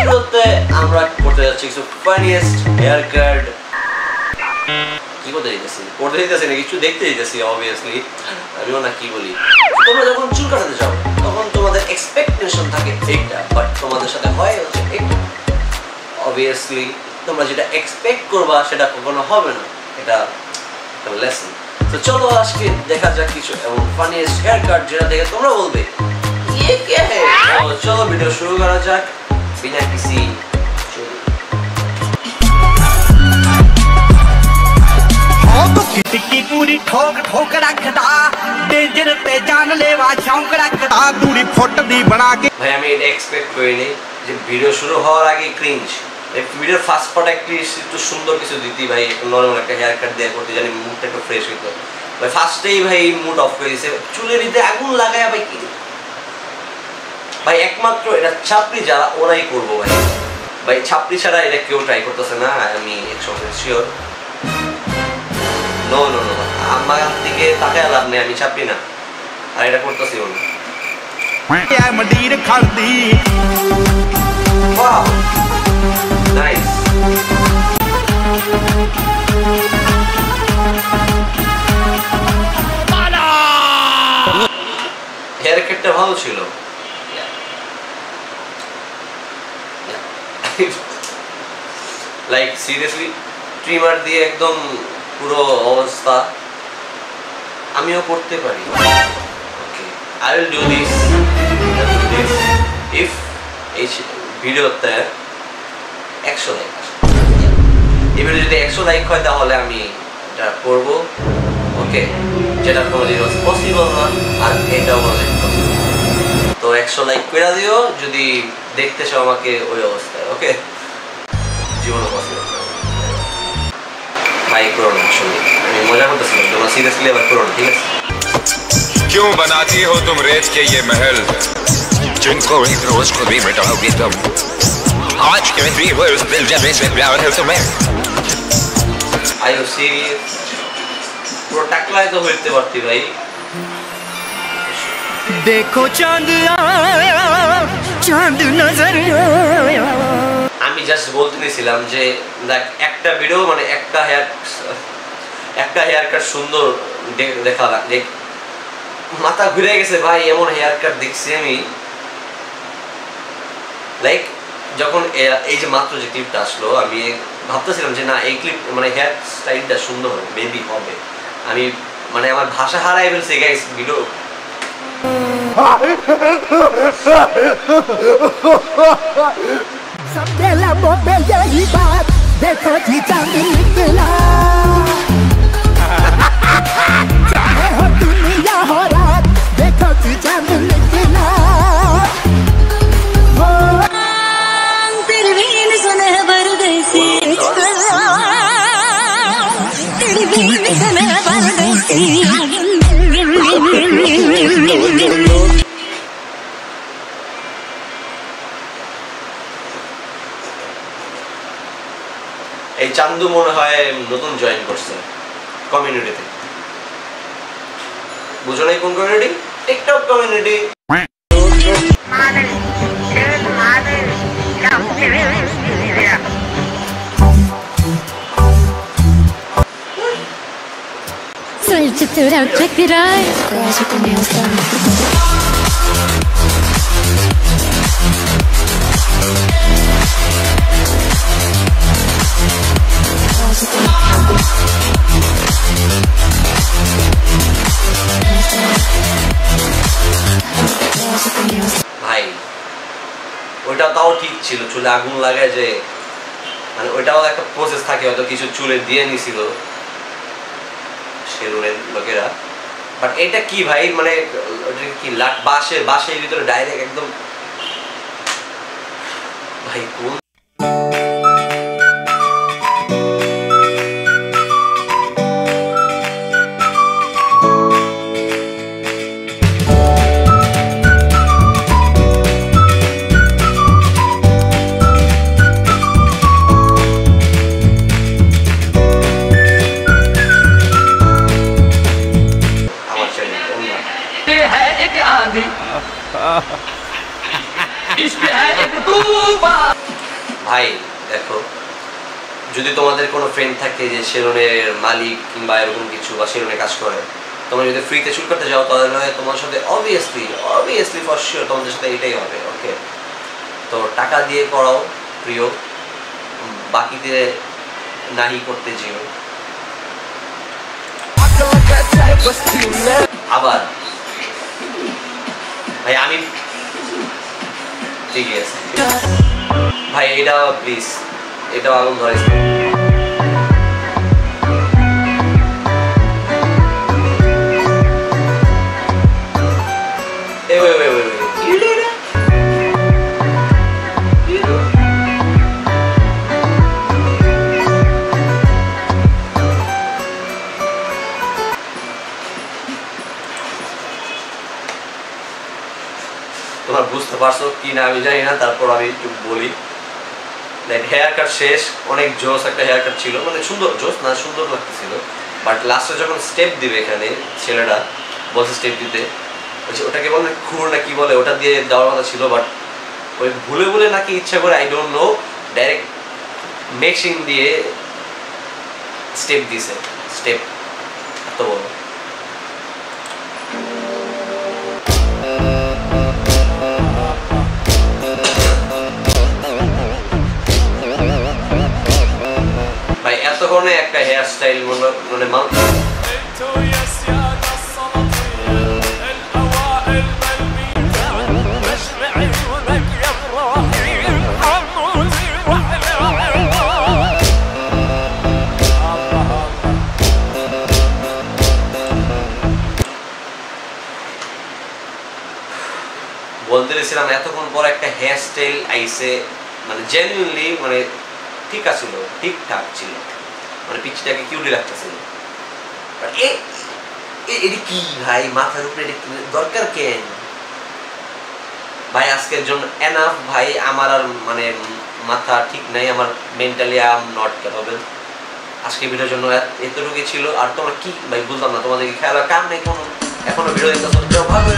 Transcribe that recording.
ভিডিওতে আমরা করতে যাচ্ছি কিছু ফানিয়েস্ট হেয়ার কাট। কি করতে দিতেছি না, কিছু দেখতে দিতেছি অবভিয়াসলি, আমিও না কি বলি। তোমরা যখন চুল কাটাতে যাও তখন তোমাদের এক্সপেকটেশন থাকে এইটা, বাট তোমাদের সাথে হয় হচ্ছে এইটা। অবভিয়াসলি তোমরা যেটা এক্সপেক্ট করবা সেটা কখনো হবে না, এটা লেসন। তো চলো আজকে দেখা যাক কিছু এমন ফানিয়েস্ট হেয়ার কাট যেটা দেখে তোমরা বলবে ये क्या है। चलो वीडियो शुरू करा जाक बिना किसी की पूरी ठोक ठोक रखदा डेंजर पे जान लेवा शौक रखदा दूरी फुट दी बना के। भाई আমি এটা এক্সপেক্ট করিনি যে ভিডিও শুরু হওয়ার আগে ক্রিঞ্জ। এই ভিডিওর ফার্স্ট পার্ট একটু সুন্দর কিছু দিতি ভাই, একটু নরমাল একটা হেয়ার কাট দেয়া করতে জানি মুডটা একটু ফ্রেশ হইতো। ভাই ফার্স্টেই ভাই মুড অফ করে দিয়েছে, চুলের নিতে আগুন লাগায় ভাই কি ভাই। একমাত্র এটা ছাপড়ি যারা ওরাই করবো ভাই। ভাই ছাপড়ি ছাড়া এটা কেউ ট্রাই করতেছে না, আমি 100% শিওর। নো নো নো, আমার দিকে তাকায় লাভ নেই, আমি ছাপড়ি না আর এটা করতেছি না। মডির খালদি ওয়াও নাইস। হেয়ার কাটটা ভালো ছিল। লাইক সিরিয়াসলি ট্রিমার দিয়ে একদম পুরো অবস্থা আমিও করতে পারি। Okay I will do this if এই ভিডিওতে 100 লাইক আসে। এই ভিডিও যদি 100 লাইক হয় তাহলে আমি এটা করব। ওকে, যেটা কোনোদিন পসিবল না আর এটাও কোনোদিন পসিবল। তো 100 লাইক করে দিও যদি দেখতে চাও আমাকে ওই অবস্থায়। ওকে, জীবনে পসিবল না ভাই, করো না। আসলে আমি মজা করতেছিলাম, তোমরা সিরিয়াসলি আবার করো না, ঠিক আছে? क्यों बनाती हो तुम रेत के ये महल जिनको एक रोज को भी मिटाओगे तुम। आज के व्यूअर्स दिल जमे से प्यार है तुम्हें। Are you serious? পুরো টাকলায় তো হইতে পারতি ভাই। देखो चांद आया चांद नजर आया। আমি জাস্ট বলতে দিয়েছিলাম যে দেখ একটা ভিডিও মানে একটা হেয়ার কাট সুন্দর দেখা দেখ, মাথা ঘুরে গেছে ভাই। এমন হেয়ার কাট দেখছি আমি, লাইক যখন এই যে মাত্র যে ক্লিপটা আসলো আমি ভাবতেছিলাম যে না এই ক্লিপ মানে হেয়ার স্টাইলটা সুন্দর হবে, মেবি হবে। আমি মানে আমার ভাষা হারাই ফেলছি গাইস। ভিডিও समझे लबों पे यही बात, देखो जी चांद निकला। चाहे हो दुनिया हो रात, देखो जी चांद निकला। तेरी बीन सुने परदेसी, तेरी बीन सुने परदेसी। এই চান্দু মনে হয় নতুন জয়েন করছে কমিউনিটিতে। বুঝো নাই কোন community? TikTok community. Switch it out, check it out. Girls with the nails done. ভাই ওইটা তাও ঠিক ছিল, চুলে আগুন লাগায় যে মানে ওইটাও একটা প্রসেস থাকে, হয়তো কিছু চুলে দিয়ে নিছিল সেলুনের লোকেরা। বাট এটা কি ভাই মানে কি বাঁশের ভিতরে ডাইরেক্ট একদম ভাই কোন इश्क है एक तूफान। ভাই দেখো, যদি তোমাদের কোনো ফ্রেন্ড থাকে যে সেলুনের মালিক কিংবা এরকম কিছু বা সেলুনে কাজ করে, তোমরা যদি ফ্রিতে চুল কাটতে যাও তাহলে তোমার সাথে অবভিয়াসলি ফর শিওর তোমাদের সাথে এটাই হবে। ওকে, তো টাকা দিয়ে করাও প্রিয়, বাকিতে নাহি করতে যেও। আবার ভাই আমি ঠিক আছে ভাই, এটা প্লিজ, এটা আগুন ধরে তোমরা বুঝতে পারছো কি না আমি জানি না, তারপর আমি একটু বলি। হেয়ার কাট শেষ, অনেক জোস একটা হেয়ার কাট ছিল, মানে সুন্দর, জোস না সুন্দর লাগতেছিল। বাট লাস্টে যখন স্টেপ দিবে এখানে ছেলেটা বলছে স্টেপ দিতে, ওটাকে বলে খুর না কি বলে, ওটা দিয়ে দেওয়ার কথা ছিল। বাট ওই ভুলে নাকি ইচ্ছা করে আই ডোন্ট নো, ডাইরেক্ট মেশিং দিয়ে স্টেপ দিছে। স্টেপ এত বড়, ভাই এতক্ষণে একটা হেয়ার স্টাইল মানে বলতে চাইছিলাম এতক্ষণ পর একটা হেয়ার স্টাইল আইসে, মানে জেনুইনলি মানে ঠিক আছিল, ঠিকঠাক ছিল, মানে পিচ্ছিটাকে কিউটি লাগতেছিল। এটা কি ভাই, মাথার উপরে দরকার কেন ভাই? আজকের জন্য এনাফ ভাই, আমার আর মানে মাথা ঠিক নাই, আমার mentally I am not capable. আজকে ভিডিওর জন্য এতটুকুই ছিল। আর তোমরা কি ভাই বুঝলাম না, তোমাদের কি খেয়াল কাম নেই কোনো? এখনো ভিডিও দেখতে ভালো